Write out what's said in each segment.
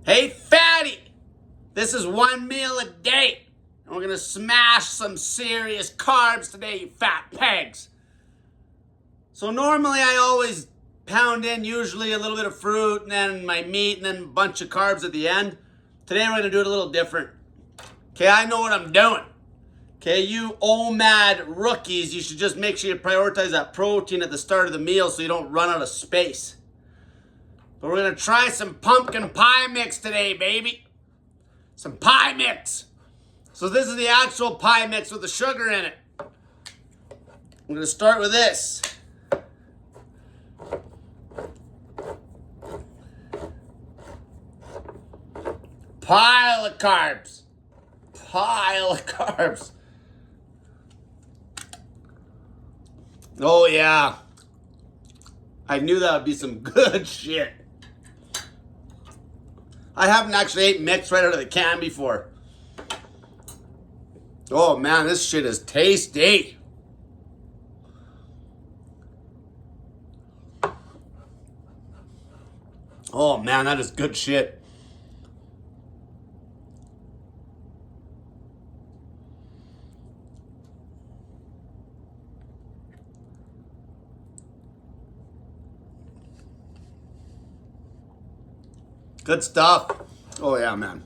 Hey, fatty! This is one meal a day. And we're gonna smash some serious carbs today, you fat pegs. So normally I always pound in usually a little bit of fruit and then my meat and then a bunch of carbs at the end. Today we're gonna do it a little different. Okay, I know what I'm doing. Okay, you OMAD rookies, you should just make sure you prioritize that protein at the start of the meal so you don't run out of space. But we're gonna try some pumpkin pie mix today, baby. Some pie mix. So this is the actual pie mix with the sugar in it. I'm gonna start with this. Pile of carbs. Pile of carbs. Oh yeah. I knew that would be some good shit. I haven't actually ate mix right out of the can before. Oh man, this shit is tasty. Oh man, that is good shit. Good stuff. Oh yeah, man.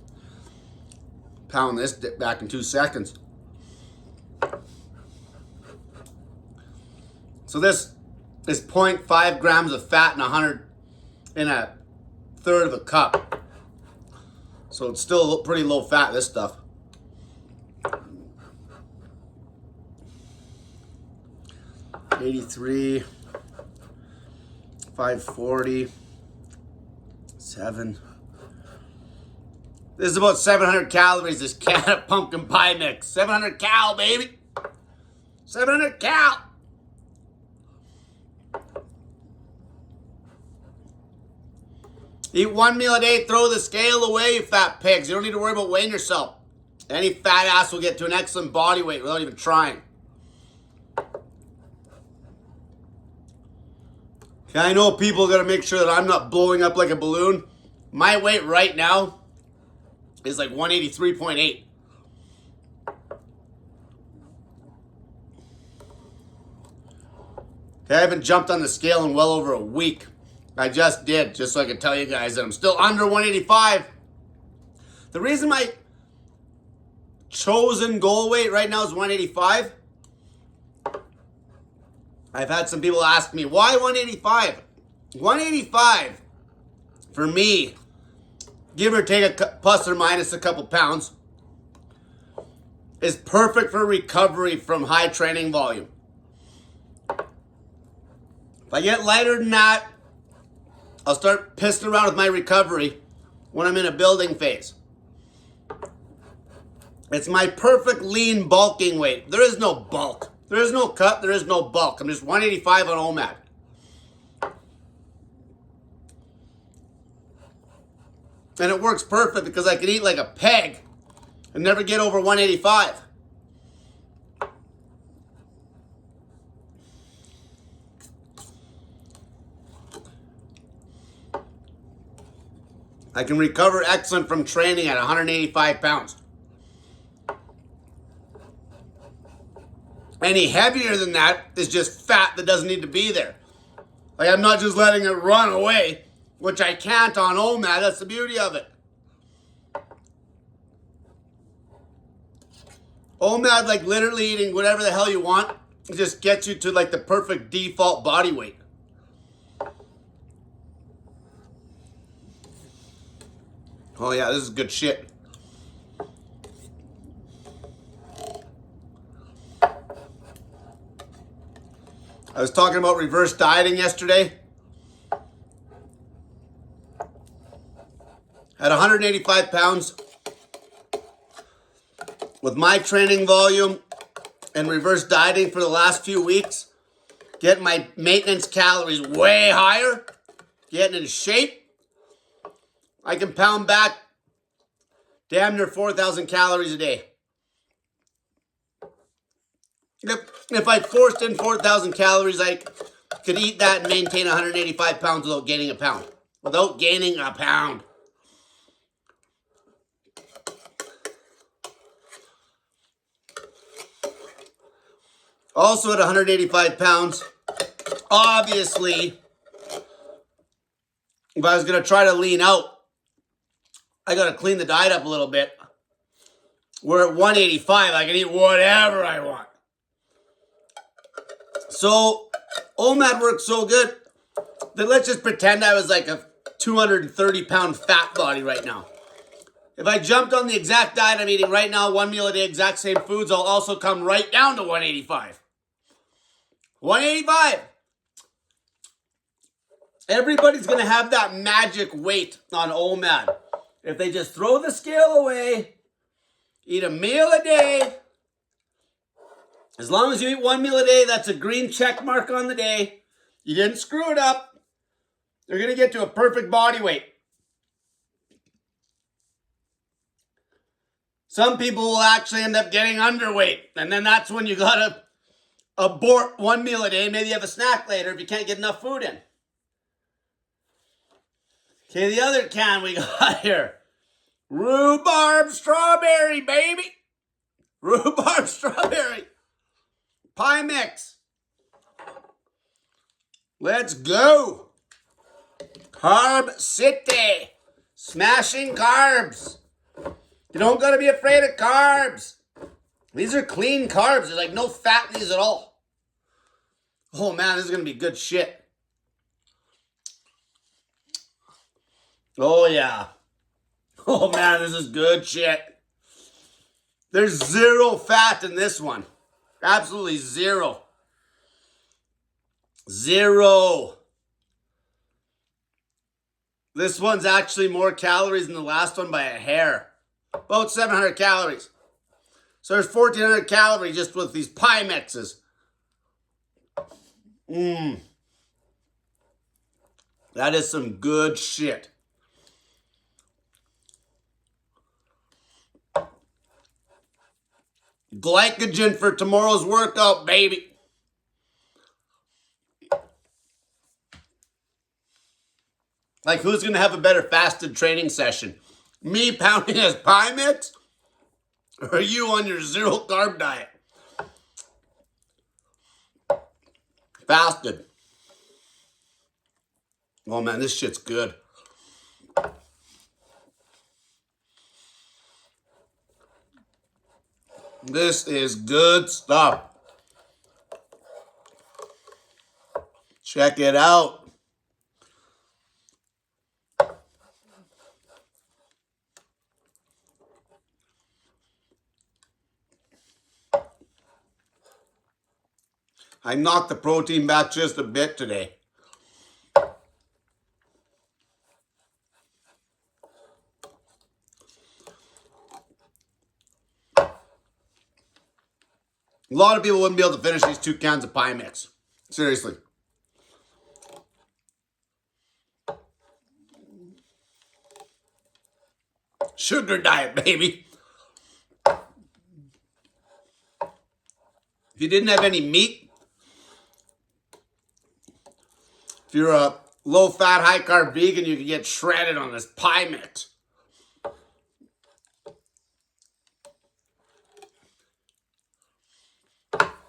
Pound this back in 2 seconds. So this is 0.5 grams of fat in a third of a cup. So it's still pretty low fat, this stuff. $83, $5.40, $7. This is about 700 calories, this can of pumpkin pie mix. 700 cal, baby. 700 cal. Eat one meal a day, throw the scale away, you fat pigs. You don't need to worry about weighing yourself. Any fat ass will get to an excellent body weight without even trying. Okay, I know people gotta make sure that I'm not blowing up like a balloon. My weight right now is like 183.8. Okay, I haven't jumped on the scale in well over a week. I just did, just so I can tell you guys that I'm still under 185. The reason my chosen goal weight right now is 185, I've had some people ask me, why 185? 185, for me, give or take a plus or minus a couple pounds, is perfect for recovery from high training volume. If I get lighter than that, I'll start pissing around with my recovery when I'm in a building phase. It's my perfect lean bulking weight. There is no bulk. There is no cut. There is no bulk. I'm just 185 on OMAD. And it works perfect because I can eat like a peg and never get over 185. I can recover excellent from training at 185 pounds. Any heavier than that is just fat that doesn't need to be there. Like, I'm not just letting it run away, which I can't on OMAD. That's the beauty of it. OMAD, like literally eating whatever the hell you want, it just gets you to like the perfect default body weight. Oh yeah, this is good shit. I was talking about reverse dieting yesterday. At 185 pounds, with my training volume and reverse dieting for the last few weeks, getting my maintenance calories way higher, getting in shape, I can pound back damn near 4,000 calories a day. If I forced in 4,000 calories, I could eat that and maintain 185 pounds without gaining a pound. Without gaining a pound. Also at 185 pounds. Obviously, if I was going to try to lean out, I got to clean the diet up a little bit. We're at 185. I can eat whatever I want. So, OMAD works so good that let's just pretend I was like a 230-pound fat body right now. If I jumped on the exact diet I'm eating right now, 1 meal a day, exact same foods, I'll also come right down to 185. 185. Everybody's going to have that magic weight on OMAD. If they just throw the scale away, eat a meal a day, as long as you eat 1 meal a day, that's a green check mark on the day. You didn't screw it up. You're going to get to a perfect body weight. Some people will actually end up getting underweight. And then that's when you got to abort 1 meal a day. Maybe you have a snack later if you can't get enough food in. Okay, the other can we got here. Rhubarb strawberry, baby. Rhubarb strawberry. Pie mix. Let's go. Carb City. Smashing carbs. You don't got to be afraid of carbs. These are clean carbs. There's like no fat in these at all. Oh man, this is going to be good shit. Oh yeah. Oh man, this is good shit. There's zero fat in this one. Absolutely zero. Zero. This one's actually more calories than the last one by a hair. About 700 calories. So there's 1,400 calories just with these pie mixes. That is some good shit. Glycogen for tomorrow's workout, baby. Like, who's going to have a better fasted training session? Me pounding his pie mix? Or you on your zero carb diet? Fasted. Oh man, this shit's good. This is good stuff. Check it out. I knocked the protein back just a bit today. A lot of people wouldn't be able to finish these 2 cans of pie mix. Seriously. Sugar diet, baby. If you didn't have any meat, if you're a low-fat, high-carb vegan, you could get shredded on this pie mix.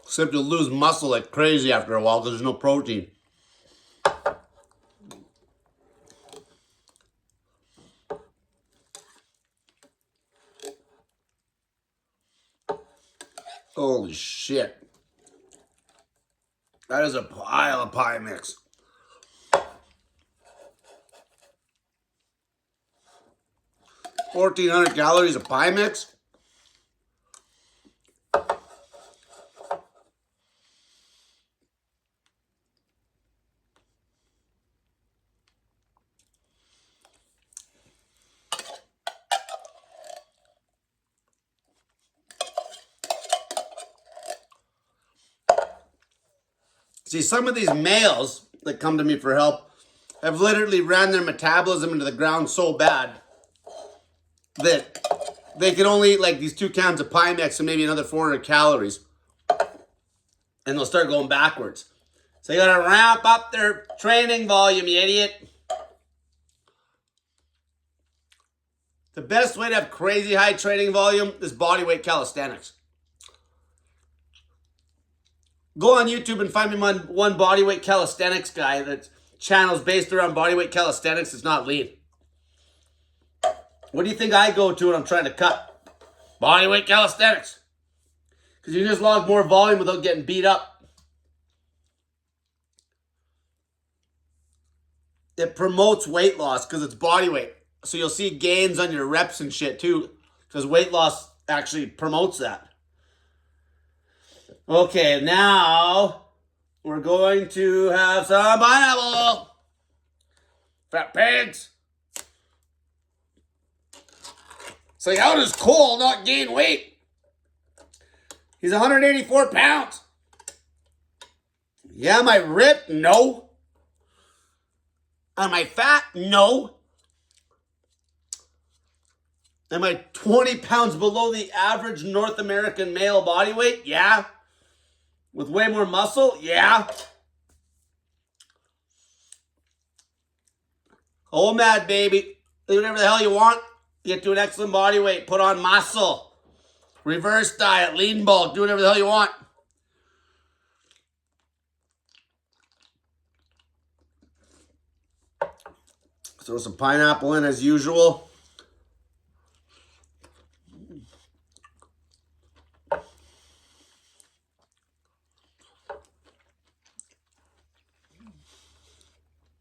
Except you'll lose muscle like crazy after a while because there's no protein. Holy shit. That is a pile of pie mix. $1,400 calories of pie mix? See, some of these males that come to me for help have literally ran their metabolism into the ground so bad that they can only eat like these 2 cans of pie mix and maybe another 400 calories. And they'll start going backwards. So you gotta ramp up their training volume, you idiot. The best way to have crazy high training volume is bodyweight calisthenics. Go on YouTube and find me one bodyweight calisthenics guy that channel's based around bodyweight calisthenics. It's not lean. What do you think I go to when I'm trying to cut? Bodyweight calisthenics. Because you just log more volume without getting beat up. It promotes weight loss because it's body weight. So you'll see gains on your reps and shit too. Because weight loss actually promotes that. Okay, now we're going to have some pineapple. Fat pigs. It's like, how does Cole not gain weight? He's 184 pounds. Yeah, am I ripped? No. Am I fat? No. Am I 20 pounds below the average North American male body weight? Yeah. With way more muscle? Yeah. OMAD, baby. Do whatever the hell you want. Get to an excellent body weight. Put on muscle. Reverse diet. Lean bulk. Do whatever the hell you want. Throw some pineapple in as usual.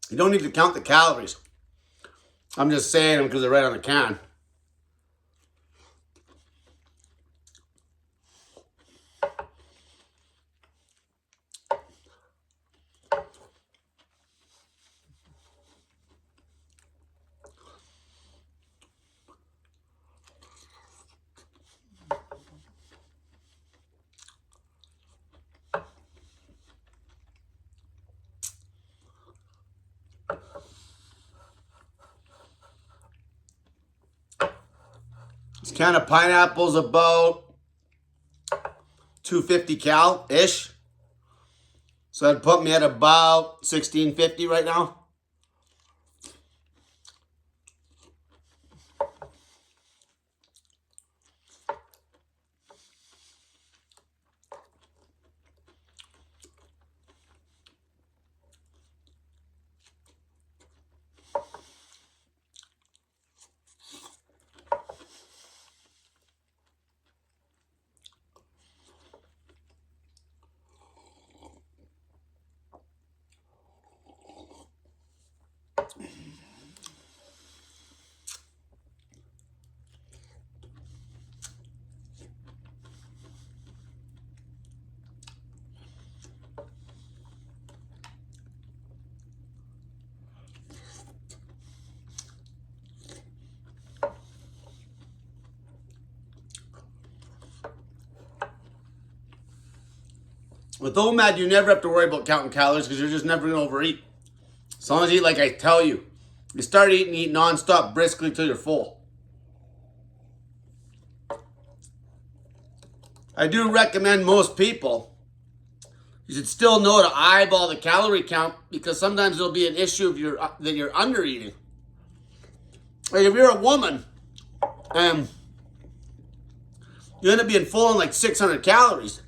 You don't need to count the calories. I'm just saying them because they're right on the can. This can of pineapple's about 250 cal-ish. So that'd put me at about 1650 right now. With OMAD, you never have to worry about counting calories because you're just never going to overeat. As long as you eat like I tell you. You start eating, eat nonstop briskly till you're full. I do recommend most people, you should still know to eyeball the calorie count because sometimes it'll be an issue of that you're under eating. Like if you're a woman and you end up being full on like 600 calories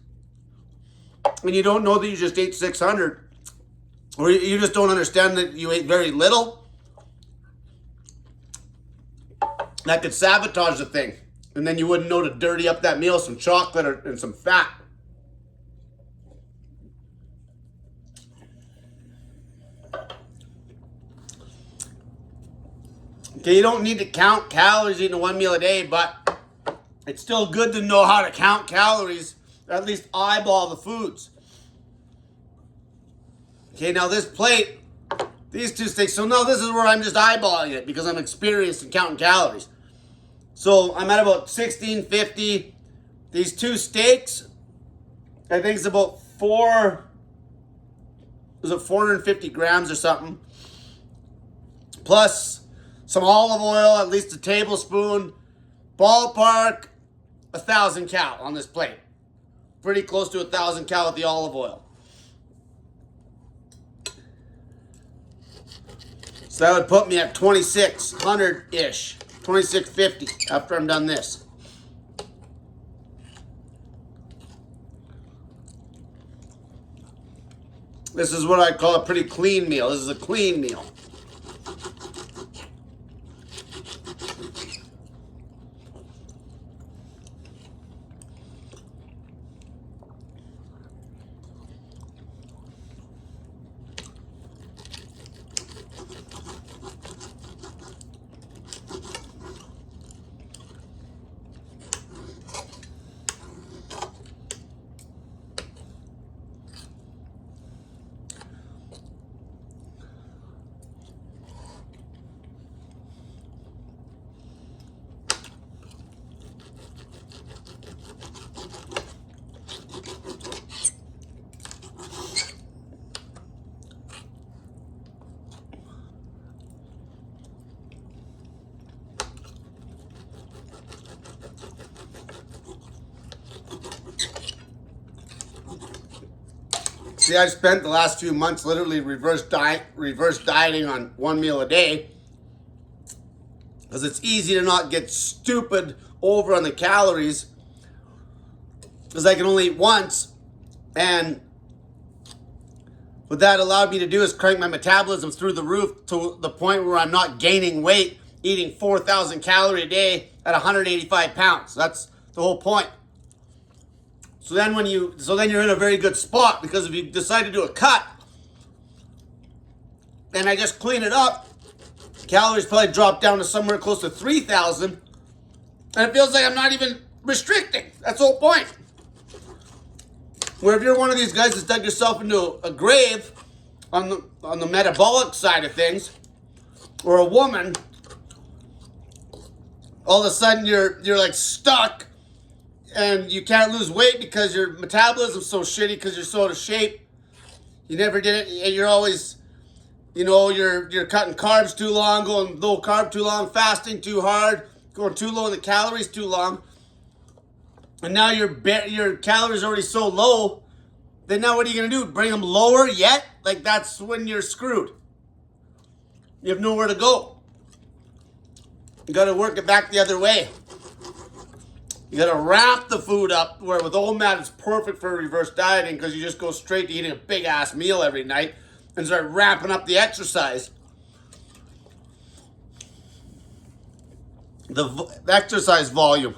and you don't know that you just ate 600 or you just don't understand that you ate very little, that could sabotage the thing. And then you wouldn't know to dirty up that meal, some chocolate and some fat. Okay, you don't need to count calories eating one meal a day, but it's still good to know how to count calories, or at least eyeball the foods. Okay, now this plate, these two steaks, so now this is where I'm just eyeballing it because I'm experienced in counting calories. So I'm at about 1650. These two steaks, I think it's about 450 grams or something. Plus some olive oil, at least a tablespoon. Ballpark, 1,000 cal on this plate. Pretty close to 1,000 cal with the olive oil. So that would put me at 2,600-ish. 2650 after I'm done this. This is what I call a pretty clean meal. This is a clean meal. See, I've spent the last few months literally reverse dieting on one meal a day because it's easy to not get stupid over on the calories because I can only eat once, and what that allowed me to do is crank my metabolism through the roof to the point where I'm not gaining weight, eating 4,000 calories a day at 185 pounds. That's the whole point. So then you're in a very good spot, because if you decide to do a cut and I just clean it up, calories probably drop down to somewhere close to 3,000, and it feels like I'm not even restricting. That's the whole point. Where if you're one of these guys that's dug yourself into a grave on the metabolic side of things, or a woman, all of a sudden you're like stuck and you can't lose weight because your metabolism's so shitty because you're so out of shape. You never did it, and you're always, you're cutting carbs too long, going low carb too long, fasting too hard, going too low in the calories too long. And now your calories are already so low, then now what are you going to do? Bring them lower yet? Like, that's when you're screwed. You have nowhere to go. You got to work it back the other way. You got to wrap the food up, where with OMAD it's perfect for reverse dieting because you just go straight to eating a big ass meal every night and start wrapping up the exercise. The exercise volume.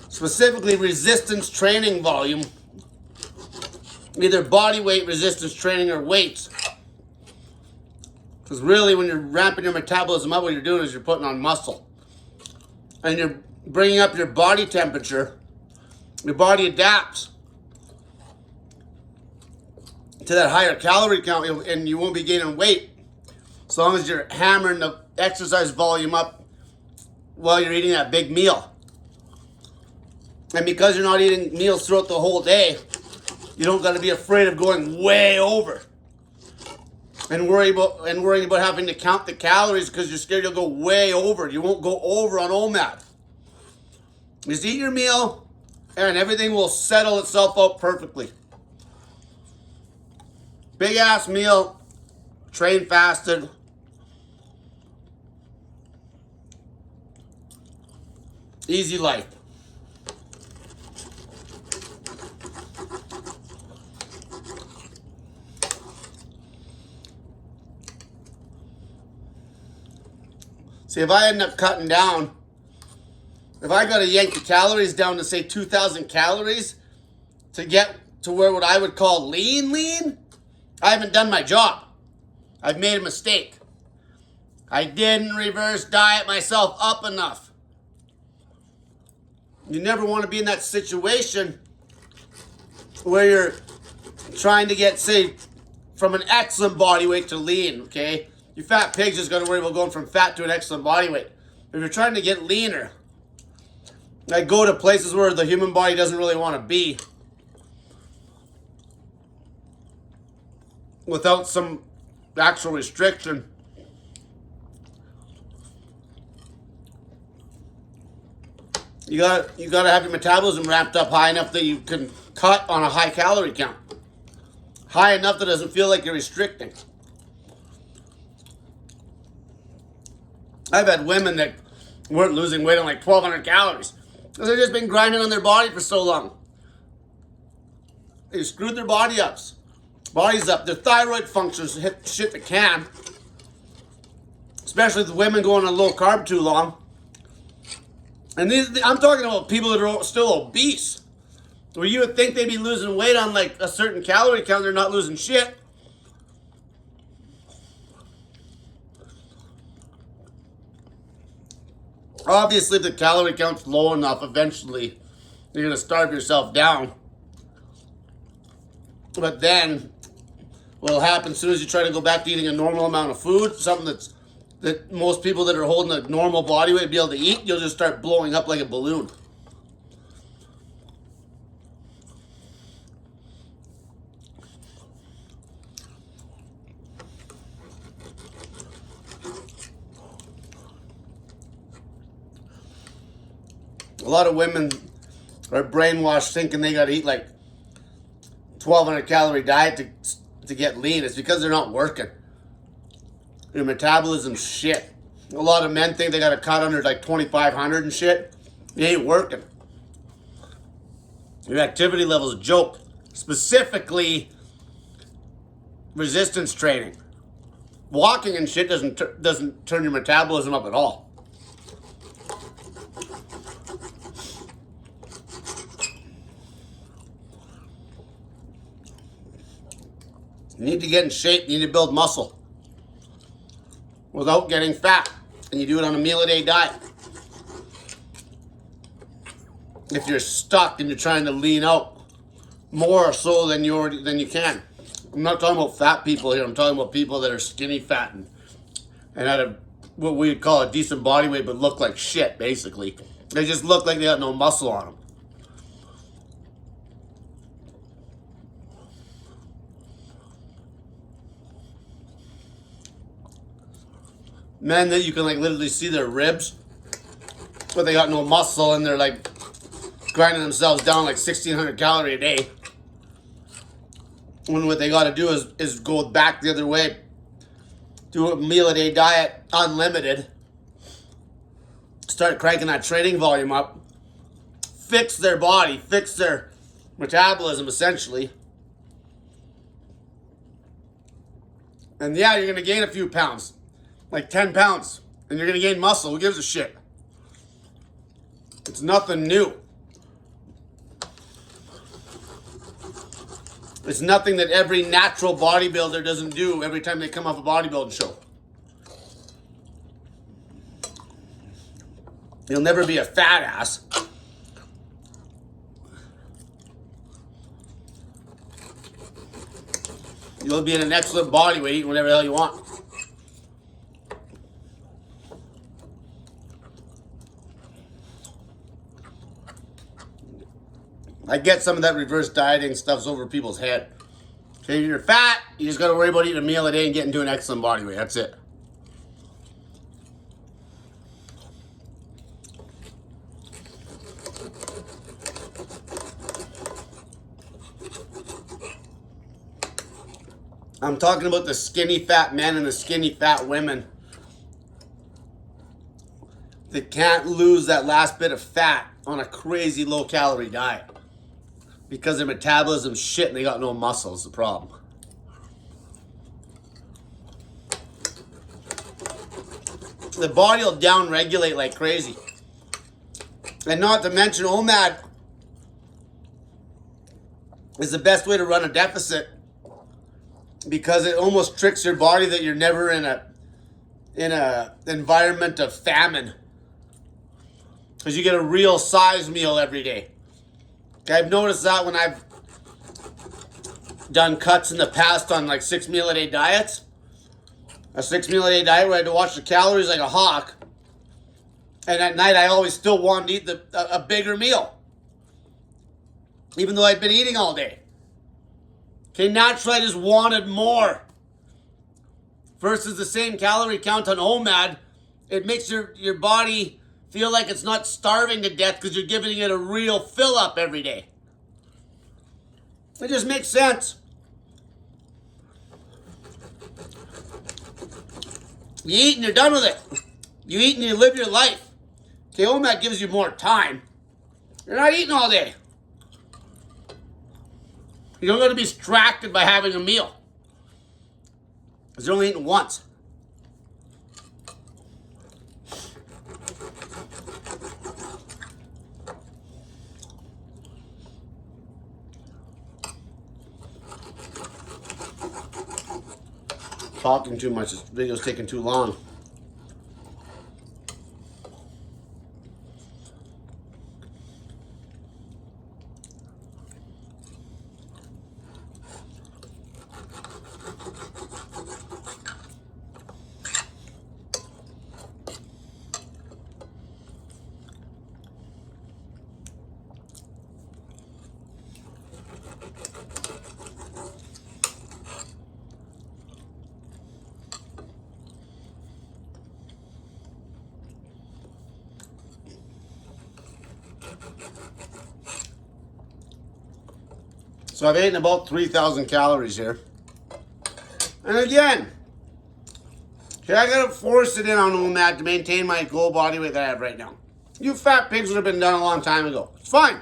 Specifically resistance training volume. Either body weight resistance training or weights. Because really, when you're ramping your metabolism up, what you're doing is you're putting on muscle. And you're bringing up your body temperature. Your body adapts to that higher calorie count, and you won't be gaining weight as long as you're hammering the exercise volume up while you're eating that big meal. And because you're not eating meals throughout the whole day, you don't got to be afraid of going way over. And worrying about having to count the calories because you're scared you'll go way over. You won't go over on OMAD. Just eat your meal and everything will settle itself out perfectly. Big ass meal, train fasted. Easy life. See, if I end up cutting down, if I got to yank the calories down to say 2,000 calories to get to where what I would call lean, I haven't done my job. I've made a mistake. I didn't reverse diet myself up enough. You never want to be in that situation where you're trying to get, say, from an excellent body weight to lean, okay? You fat pigs just got to worry about going from fat to an excellent body weight. If you're trying to get leaner, like go to places where the human body doesn't really want to be without some actual restriction. You got to have your metabolism ramped up high enough that you can cut on a high calorie count. High enough that it doesn't feel like you're restricting. I've had women that weren't losing weight on like 1,200 calories because they've just been grinding on their body for so long. They screwed their bodies up. Their thyroid functions hit shit that can. Especially the women going on low carb too long. And I'm talking about people that are still obese. Where you would think they'd be losing weight on like a certain calorie count, they're not losing shit. Obviously, if the calorie count's low enough, eventually you're going to starve yourself down. But then, what'll happen as soon as you try to go back to eating a normal amount of food, something that most people that are holding a normal body weight be able to eat, you'll just start blowing up like a balloon. A lot of women are brainwashed thinking they got to eat like 1,200 calorie diet to get lean. It's because they're not working. Your metabolism's shit. A lot of men think they got to cut under like 2,500 and shit. You ain't working. Your activity level's a joke. Specifically, resistance training. Walking and shit doesn't turn your metabolism up at all. You need to get in shape. You need to build muscle without getting fat. And you do it on a meal-a-day diet. If you're stuck and you're trying to lean out more so than you can. I'm not talking about fat people here. I'm talking about people that are skinny fat and had what we'd call a decent body weight but look like shit, basically. They just look like they got no muscle on them. Men that you can like literally see their ribs, but they got no muscle and they're like grinding themselves down like 1,600 calories a day. When what they got to do is go back the other way, do a meal-a-day diet, unlimited, start cranking that training volume up, fix their body, fix their metabolism essentially. And yeah, you're going to gain a few pounds. Like 10 pounds, and you're going to gain muscle. Who gives a shit? It's nothing new. It's nothing that every natural bodybuilder doesn't do every time they come off a bodybuilding show. You'll never be a fat ass. You'll be in an excellent body weight, eating whatever the hell you want. I get some of that reverse dieting stuff's over people's head. Okay, if you're fat, you just got to worry about eating a meal a day and getting to an excellent body weight. That's it. I'm talking about the skinny fat men and the skinny fat women that can't lose that last bit of fat on a crazy low calorie diet. Because their metabolism's shit and they got no muscle is the problem. The body will down-regulate like crazy. And not to mention OMAD is the best way to run a deficit because it almost tricks your body that you're never in a environment of famine. Because you get a real size meal every day. Okay, I've noticed that when I've done cuts in the past on like 6 meal a day diets. A 6 meal a day diet where I had to watch the calories like a hawk. And at night I always still wanted to eat a bigger meal. Even though I'd been eating all day. Okay, naturally I just wanted more. Versus the same calorie count on OMAD, it makes your body feel like it's not starving to death because you're giving it a real fill up every day. It just makes sense. You eat and you're done with it. You eat and you live your life. Okay, OMAD gives you more time. You're not eating all day. You don't got to be distracted by having a meal. Because you're only eating once. Talking too much. This video's taking too long. So I've eaten about 3,000 calories here. And again, I gotta force it in on OMAD to maintain my goal body weight that I have right now. You fat pigs would have been done a long time ago. It's fine.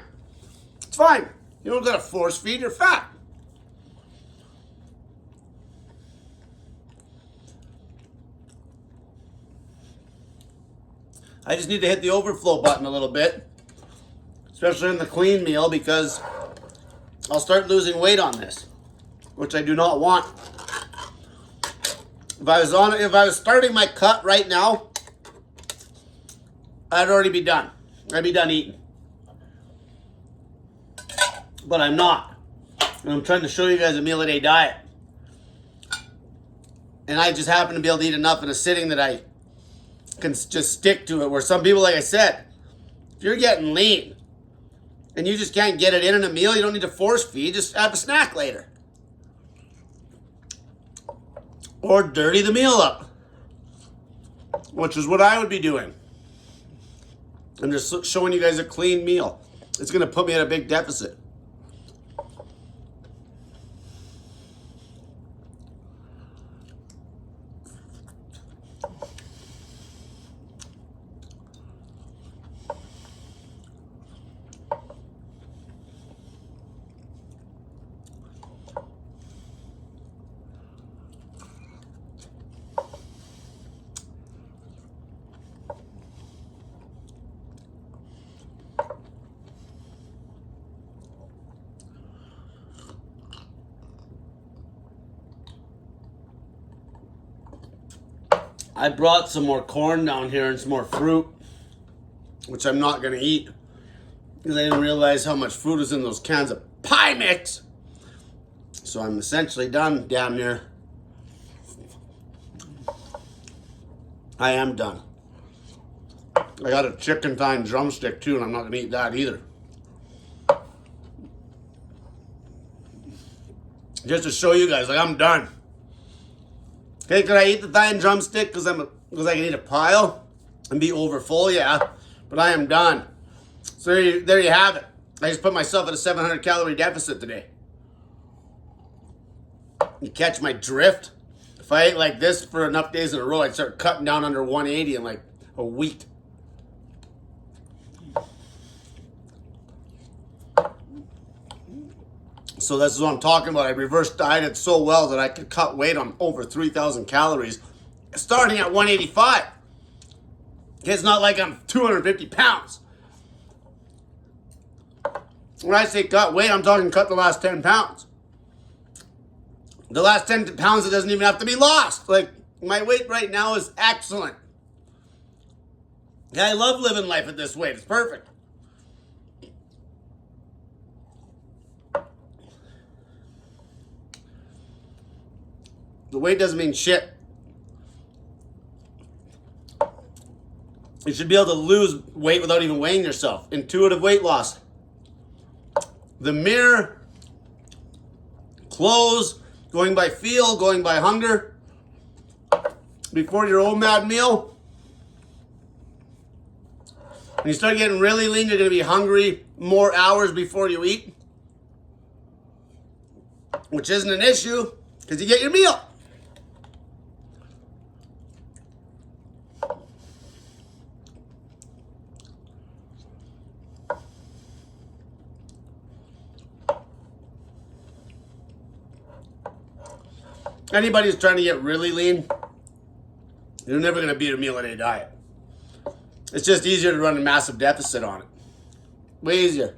It's fine. You don't gotta force feed your fat. I just need to hit the overflow button a little bit, especially in the clean meal, because I'll start losing weight on this, which I do not want. If I was starting my cut right now, I'd already be done. I'd be done eating. But I'm not. And I'm trying to show you guys a meal a day diet. And I just happen to be able to eat enough in a sitting that I can just stick to it. Where some people, like I said, if you're getting lean and you just can't get it in a meal, you don't need to force feed. Just have a snack later. Or dirty the meal up, which is what I would be doing. I'm just showing you guys a clean meal. It's going to put me at a big deficit. I brought some more corn down here and some more fruit, which I'm not going to eat because I didn't realize how much fruit is in those cans of pie mix. So I'm essentially done, damn near. I am done. I got a chicken thigh drumstick too, and I'm not going to eat that either. Just to show you guys, like, I'm done. Okay, could I eat the thigh and drumstick because I can eat a pile and be over full? Yeah, but I am done. So there you have it. I just put myself at a 700 calorie deficit today. You catch my drift? If I ate like this for enough days in a row, I'd start cutting down under 180 in like a week. So this is what I'm talking about. I reverse dieted so well that I could cut weight on over 3,000 calories, starting at 185. It's not like I'm 250 pounds. When I say cut weight, I'm talking cut the last 10 pounds. The last 10 pounds, it doesn't even have to be lost. Like, my weight right now is excellent. Yeah, I love living life at this weight. It's perfect. The weight doesn't mean shit. You should be able to lose weight without even weighing yourself. Intuitive weight loss. The mirror, clothes, going by feel, going by hunger. Before your OMAD meal. When you start getting really lean, you're going to be hungry more hours before you eat. Which isn't an issue because you get your meal. Anybody who's trying to get really lean, you're never going to beat a meal a day diet. It's just easier to run a massive deficit on it. Way easier.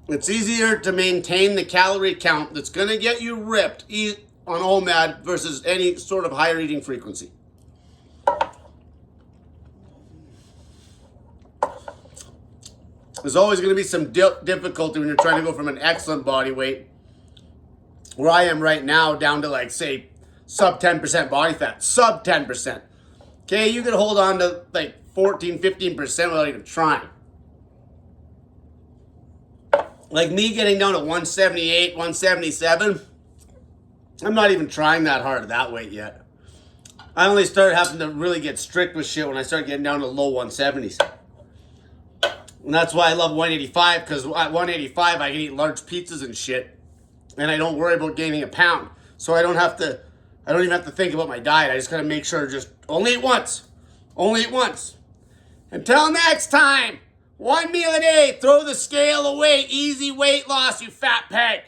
It's easier to maintain the calorie count that's going to get you ripped on OMAD versus any sort of higher eating frequency. There's always going to be some difficulty when you're trying to go from an excellent body weight, where I am right now, down to like, say, sub 10% body fat. Sub 10%. Okay, you can hold on to like 14, 15% without even trying. Like me getting down to 178, 177, I'm not even trying that hard at that weight yet. I only started having to really get strict with shit when I started getting down to low 170s. And that's why I love 185, because at 185 I can eat large pizzas and shit, and I don't worry about gaining a pound. So I don't even have to think about my diet. I just gotta make sure just only eat once. Only eat once. Until next time. 1 meal a day, throw the scale away. Easy weight loss, you fat peg.